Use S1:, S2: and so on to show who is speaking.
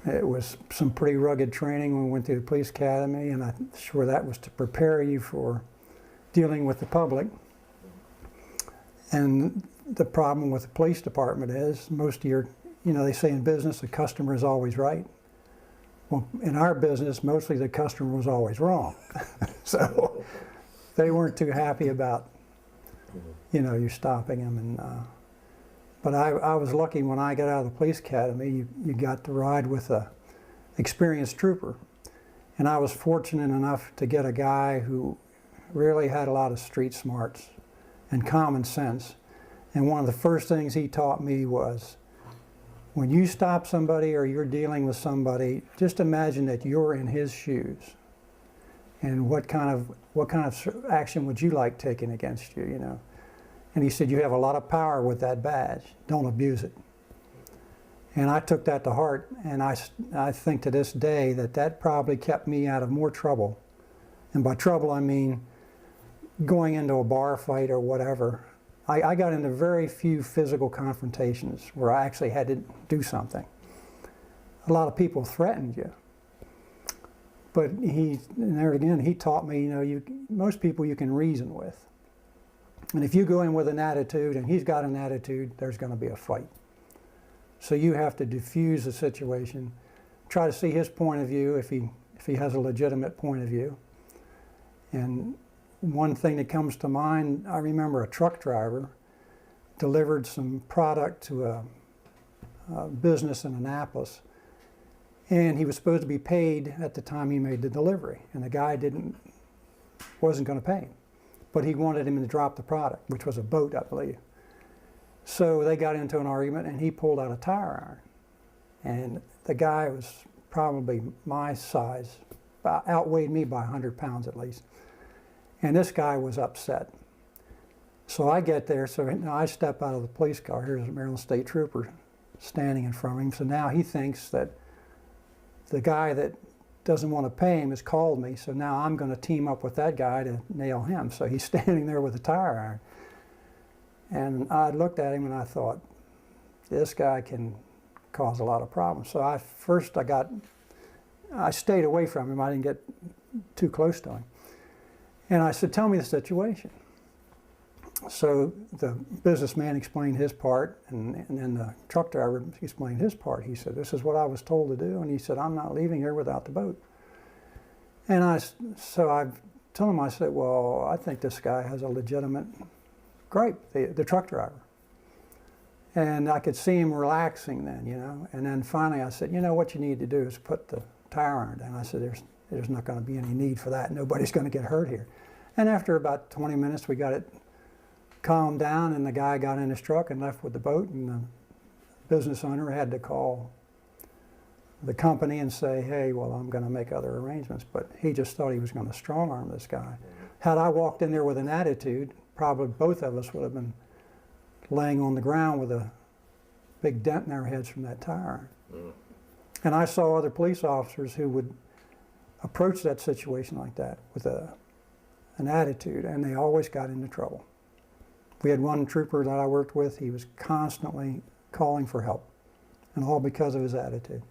S1: It was some pretty rugged training when we went through the police academy, and I'm sure that was to prepare you for dealing with the public. And the problem with the police department is most of your, they say in business the customer is always right. Well, in our business, mostly the customer was always wrong. So they weren't too happy about, you stopping them. And but I was lucky when I got out of the police academy, you got to ride with a experienced trooper. And I was fortunate enough to get a guy who really had a lot of street smarts and common sense. And one of the first things he taught me was, when you stop somebody or you're dealing with somebody, just imagine that you're in his shoes. And what kind of action would you like taken against you, And he said, you have a lot of power with that badge. Don't abuse it. And I took that to heart, and I think to this day that probably kept me out of more trouble. And by trouble, I mean going into a bar fight or whatever. I got into very few physical confrontations where I actually had to do something. A lot of people threatened you. But and there again, he taught me, most people you can reason with. And if you go in with an attitude and he's got an attitude, there's going to be a fight. So you have to diffuse the situation, try to see his point of view if he has a legitimate point of view. And one thing that comes to mind, I remember a truck driver delivered some product to a business in Annapolis, and he was supposed to be paid at the time he made the delivery, and the guy wasn't going to pay him. But he wanted him to drop the product, which was a boat, I believe. So they got into an argument, and he pulled out a tire iron. And the guy was probably my size, outweighed me by 100 pounds at least. And this guy was upset. So I get there, so I step out of the police car. Here's a Maryland State Trooper standing in front of him. So now he thinks that the guy that doesn't want to pay him has called me, so now I'm going to team up with that guy to nail him. So he's standing there with a tire iron. And I looked at him and I thought, this guy can cause a lot of problems. So I stayed away from him. I didn't get too close to him. And I said, tell me the situation. So the businessman explained his part, and then the truck driver explained his part. He said, this is what I was told to do, and he said, I'm not leaving here without the boat. And so I told him, I said, well, I think this guy has a legitimate gripe, the truck driver. And I could see him relaxing then, And then finally I said, what you need to do is put the tire iron down. I said, there's not going to be any need for that. Nobody's going to get hurt here. And after about 20 minutes, we got it calmed down, and the guy got in his truck and left with the boat, and the business owner had to call the company and say, hey, well, I'm going to make other arrangements. But he just thought he was going to strong-arm this guy. Had I walked in there with an attitude, probably both of us would have been laying on the ground with a big dent in our heads from that tire iron. And I saw other police officers who would approach that situation like that with an attitude, and they always got into trouble. We had one trooper that I worked with, he was constantly calling for help, and all because of his attitude.